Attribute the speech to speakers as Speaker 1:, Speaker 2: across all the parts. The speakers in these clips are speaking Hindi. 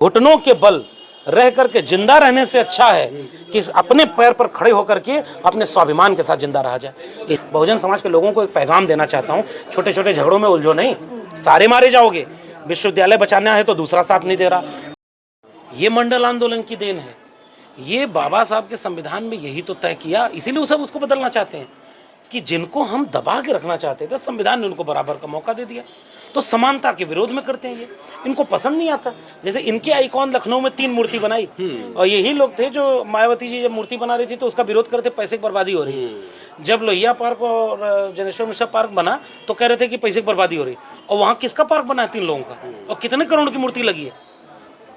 Speaker 1: घुटनों के बल रह करके जिंदा रहने से अच्छा है कि अपने पैर पर खड़े होकर के अपने स्वाभिमान के साथ जिंदा रहा जाए। बहुजन समाज के लोगों को एक पैगाम देना चाहता हूँ, छोटे छोटे झगड़ों में उलझो नहीं, सारे मारे जाओगे। विश्वविद्यालय बचाना है तो दूसरा साथ नहीं दे रहा। ये मंडल आंदोलन की देन है। ये बाबा साहब के संविधान में यही तो तय किया, इसीलिए सब उसको बदलना चाहते हैं कि जिनको हम दबा के रखना चाहते थे संविधान ने उनको बराबर का मौका दे दिया। तो समानता के विरोध में करते हैं ये, इनको पसंद नहीं आता। जैसे इनके आइकॉन लखनऊ में 3 मूर्ति बनाई और यही लोग थे जो मायावती जी जब मूर्ति बना रही थी तो उसका विरोध करते, पैसे की बर्बादी हो रही है। जब लोहिया पार्क और जनेश्वर मिश्रा पार्क बना तो कह रहे थे कि पैसे की बर्बादी हो रही है। और वहाँ किसका पार्क बना है 3 लोगों का, और कितने करोड़ की मूर्ति लगी है।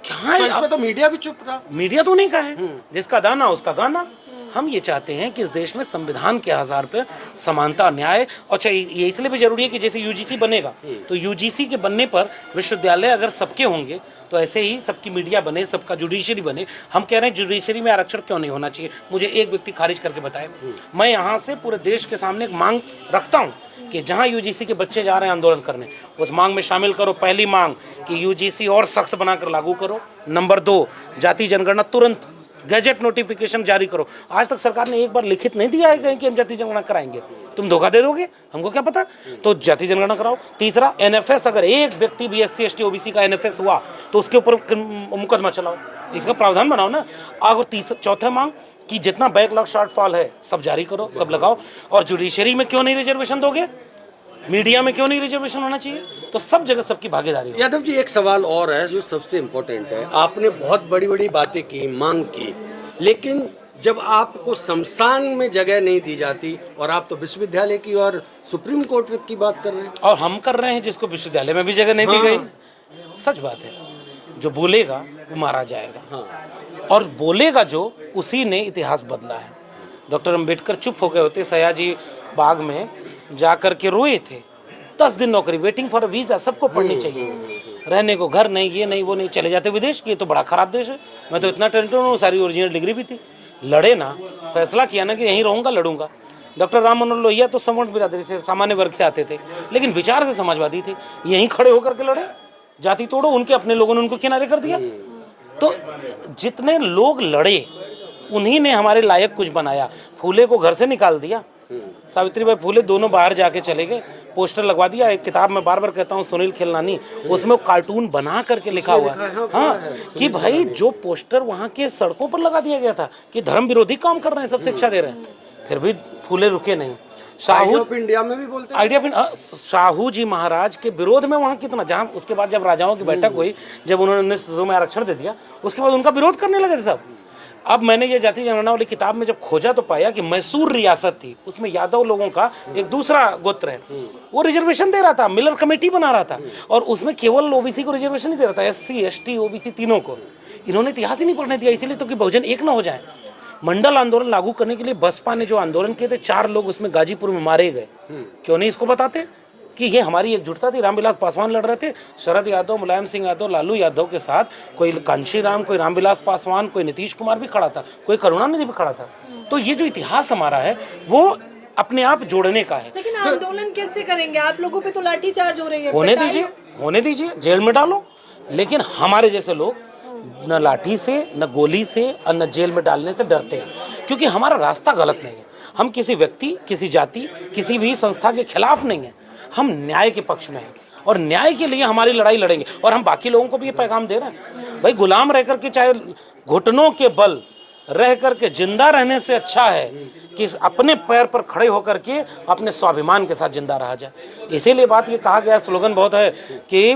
Speaker 1: क्या है
Speaker 2: तो इसमें तो मीडिया भी चुप था।
Speaker 1: मीडिया तो नहीं का है, जिसका दाना उसका गाना। हम ये चाहते हैं कि इस देश में संविधान के आधार पर समानता, न्याय, और ये इसलिए भी जरूरी है कि जैसे यूजीसी बनेगा तो यूजीसी के बनने पर विश्वविद्यालय अगर सबके होंगे तो ऐसे ही सबकी मीडिया बने, सबका जुडिशरी बने। हम कह रहे हैं जुडिशरी में आरक्षण क्यों नहीं होना चाहिए, मुझे एक व्यक्ति खारिज करके बताए। मैं यहाँ से पूरे देश के सामने एक मांग रखता हूँ कि जहाँ यूजीसी के बच्चे जा रहे हैं आंदोलन करने, उस मांग में शामिल करो। पहली मांग कि यूजीसी और सख्त बनाकर लागू करो। नंबर 2, जाति जनगणना तुरंत गैजेट नोटिफिकेशन जारी करो। आज तक सरकार ने एक बार लिखित नहीं दिया है कहीं कि हम जाति जनगणना कराएंगे। तुम धोखा दे दोगे, हमको क्या पता। तो जाति जनगणना कराओ। तीसरा, एनएफएस, अगर एक व्यक्ति भी एससी एसटी ओबीसी का एनएफएस हुआ तो उसके ऊपर मुकदमा चलाओ, इसका प्रावधान बनाओ ना। अगर चौथा मांग कि जितना बैकलॉग शॉर्टफॉल है सब जारी करो, सब लगाओ। और जुडिशरी में क्यों नहीं रिजर्वेशन दोगे, मीडिया में क्यों नहीं रिजर्वेशन होना चाहिए। तो सब जगह सबकी भागीदारी।
Speaker 2: यादव जी, एक सवाल और है जो सबसे इम्पोर्टेंट है। आपने बहुत बड़ी बड़ी बातें की, मांग की, लेकिन जब आपको शमशान में जगह नहीं दी जाती, और आप तो विश्वविद्यालय की और सुप्रीम कोर्ट की बात कर रहे हैं।
Speaker 1: और हम कर रहे हैं जिसको विश्वविद्यालय में भी जगह नहीं दी गई। सच बात है, जो बोलेगा वो मारा जाएगा। और बोलेगा जो, उसी ने इतिहास बदला है। डॉक्टर अम्बेडकर चुप हो गए होते, सयाजी बाग में जाकर के रोए थे। 10 दिन नौकरी, वेटिंग फॉर वीजा, सबको पढ़नी चाहिए। रहने को घर नहीं, ये नहीं, वो नहीं, चले जाते विदेश। ये तो बड़ा खराब देश है। मैं तो इतना टैलेंटेड हूँ, सारी ओरिजिनल डिग्री भी थी। लड़े ना, फैसला किया ना कि यहीं रहूँगा, लड़ूंगा। डॉक्टर राम मनोहर लोहिया तो सवर्ण बिरादरी से, सामान्य वर्ग से आते थे, लेकिन विचार से समाजवादी थे। यहीं खड़े होकर के लड़े, जाति तोड़ो। उनके अपने लोगों ने उनको किनारे कर दिया। तो जितने लोग लड़े उन्हीं ने हमारे लायक कुछ बनाया। फूले को घर से निकाल दिया, सावित्रीबाई फूले दोनों बाहर जाके चले गए, पोस्टर लगवा दिया। एक किताब में बार बार कहता हूँ, सुनील खिलनानी, उसमें कार्टून बना करके लिखा हुआ है हाँ कि भाई जो पोस्टर वहाँ के सड़कों पर लगा दिया गया था कि धर्म विरोधी काम कर रहे हैं, सब शिक्षा दे रहे हैं, फिर भी फूले रुके नहीं।
Speaker 2: साहू ऑफ इंडिया में भी बोलते हैं,
Speaker 1: आइडिया ऑफ साहू जी महाराज के विरोध में वहाँ कितना, जहाँ उसके बाद जब राजाओं की बैठक हुई, जब उन्होंने 19 में आरक्षण दे दिया, उसके बाद उनका विरोध करने लगे थे सब। अब मैंने ये जाति जनगणना वाली किताब में जब खोजा तो पाया कि मैसूर रियासत थी, उसमें यादव लोगों का एक दूसरा गोत्र है, वो रिजर्वेशन दे रहा था, मिलर कमेटी बना रहा था, और उसमें केवल ओबीसी को रिजर्वेशन नहीं दे रहा था, एससी एसटी ओबीसी तीनों को। इन्होंने इतिहास ही नहीं पढ़ने दिया, इसीलिए तो कि बहुजन एक ना हो जाए। मंडल आंदोलन लागू करने के लिए बसपा ने जो आंदोलन किए थे, 4 लोग उसमें गाजीपुर में मारे गए। क्यों नहीं इसको बताते कि ये हमारी एकजुटता थी। रामविलास पासवान लड़ रहे थे, शरद यादव, मुलायम सिंह यादव, लालू यादव के साथ, कोई कांशीराम, कोई रामविलास पासवान, कोई नीतीश कुमार भी खड़ा था, कोई करुणानिधि भी खड़ा था। तो ये जो इतिहास हमारा है वो अपने आप जोड़ने का है।
Speaker 3: लेकिन आंदोलन कैसे करेंगे, आप लोगों पे तो लाठीचार्ज हो रही है।
Speaker 1: होने दीजिए, जेल में डालो, लेकिन हमारे जैसे लोग न लाठी से, न गोली से और न जेल में डालने से डरते हैं, क्योंकि हमारा रास्ता गलत नहीं है। हम किसी व्यक्ति, किसी जाति, किसी भी संस्था के खिलाफ नहीं है, हम न्याय के पक्ष में हैं और न्याय के लिए हमारी लड़ाई लड़ेंगे। और हम बाकी लोगों को भी ये पैगाम दे रहे हैं, भाई गुलाम रह करके, चाहे घुटनों के बल रह करके जिंदा रहने से अच्छा है कि अपने पैर पर खड़े होकर के अपने स्वाभिमान के साथ जिंदा रहा जाए। इसीलिए बात ये कहा गया, स्लोगन बहुत है कि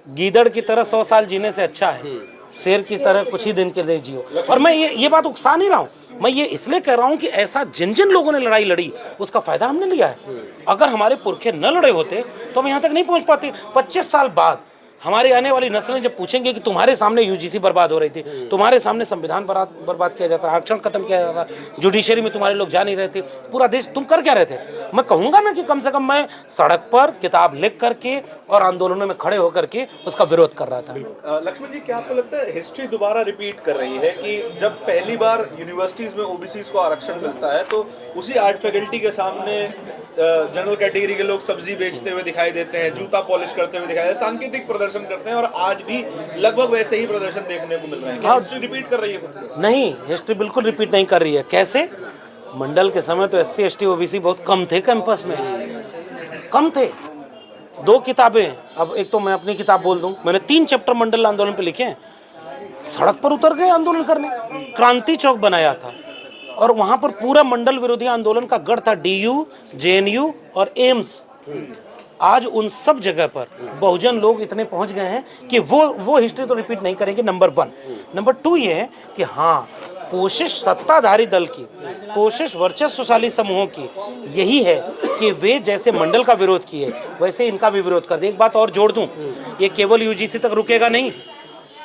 Speaker 1: गीदड़ की तरह 100 साल जीने से अच्छा है शेर की तरह कुछ ही दिन के लिए जियो। और मैं ये बात उकसा नहीं रहा हूँ, मैं ये इसलिए कह रहा हूँ कि ऐसा जिन जिन लोगों ने लड़ाई लड़ी उसका फायदा हमने लिया है। अगर हमारे पुरखे न लड़े होते तो हम यहाँ तक नहीं पहुँच पाते। 25 साल बाद हमारी आने वाली नस्लें जब पूछेंगे कि तुम्हारे सामने यूजीसी बर्बाद हो रही थी, तुम्हारे सामने संविधान बर्बाद किया जाता, आरक्षण खत्म किया जाता, जुडिशरी में तुम्हारे लोग जा नहीं रहे थे, पूरा देश तुम कर क्या रहे थे। मैं कहूँगा ना कि कम से कम मैं सड़क पर किताब लिख करके और आंदोलनों में खड़े होकर के उसका विरोध कर रहा था।
Speaker 4: लक्ष्मण जी, क्या आपको लगता है हिस्ट्री दोबारा रिपीट कर रही है कि जब पहली बार यूनिवर्सिटीज में ओबीसी को आरक्षण मिलता है तो उसी आर्ट फैकल्टी के सामने जनरल कैटेगरी के लोग सब्जी बेचते हुए दिखाई देते हैं, जूता पॉलिश करते हुए दिखाई देते हैं, सांकेतिक प्रदर्शन करते हैं और आज भी लगभग वैसे ही प्रदर्शन देखने को मिल रहे हैं। क्या हिस्ट्री रिपीट कर रही है खुद को?
Speaker 1: नहीं, हिस्ट्री बिल्कुल रिपीट नहीं कर रही है। कैसे? मंडल के समय तो SC ST OBC बहुत कम थे कैंपस में, कम थे। 2 किताबें, अब एक तो मैं अपनी किताब बोल दूं, मैंने 3 चैप्टर मंडल आंदोलन पे लिखे हैं। सड़क पर उतर गए आंदोलन करने, क्रांति चौक बनाया था और वहां पर पूरा मंडल विरोधी आंदोलन का गढ़ था। DU, JNU और एम्स। आज उन सब जगह पर बहुजन लोग इतने पहुंच गए हैं कि वो हिस्ट्री तो रिपीट नहीं करेंगे, नंबर 1। नंबर 2 ये है कि हाँ, कोशिश सत्ताधारी दल की, कोशिश वर्चस्वशाली समूहों की यही है कि वे जैसे मंडल का विरोध किए वैसे इनका भी विरोध कर दें। एक बात और जोड़ दूं, ये केवल UGC तक रुकेगा नहीं।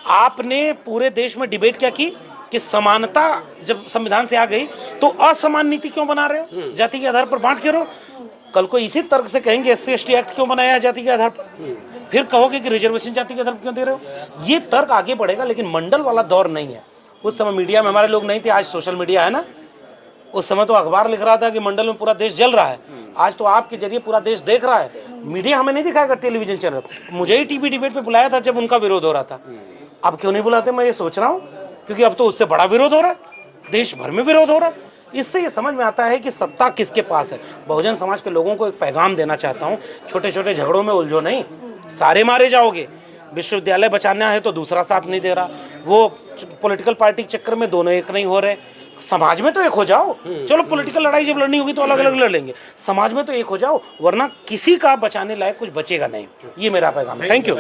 Speaker 1: आपने पूरे देश में डिबेट क्या की कि समानता जब संविधान से आ गई तो असमान नीति क्यों बना रहे हो, जाति के आधार पर बांट के रहो। कल को इसी तर्क से कहेंगे SC ST एक्ट क्यों बनाया है जाति के आधार पर, फिर कहोगे कि रिजर्वेशन जाति के आधार पर क्यों दे रहे हो। ये तर्क आगे बढ़ेगा, लेकिन मंडल वाला दौर नहीं है। उस समय मीडिया में हमारे लोग नहीं थे, आज सोशल मीडिया है ना। उस समय तो अखबार लिख रहा था कि मंडल में पूरा देश जल रहा है, आज तो आपके जरिए पूरा देश देख रहा है। मीडिया हमें नहीं दिखाएगा, टेलीविजन चैनल। मुझे ही टीवी डिबेट पे बुलाया था जब उनका विरोध हो रहा था, अब क्यों नहीं बुलाते, मैं ये सोच रहा हूँ, क्योंकि अब तो उससे बड़ा विरोध हो रहा है, देश भर में विरोध हो रहा है। इससे ये समझ में आता है कि सत्ता किसके पास है। बहुजन समाज के लोगों को एक पैगाम देना चाहता हूँ, छोटे छोटे झगड़ों में उलझो नहीं, सारे मारे जाओगे। विश्वविद्यालय बचाना है तो दूसरा साथ नहीं दे रहा, वो पॉलिटिकल पार्टी के चक्कर में दोनों एक नहीं हो रहे। समाज में तो एक हो जाओ, चलो पॉलिटिकल लड़ाई जब लड़नी होगी तो अलग अलग लड़ लेंगे, समाज में तो एक हो जाओ, वरना किसी का बचाने लायक कुछ बचेगा नहीं। ये मेरा पैगाम है। Thank you.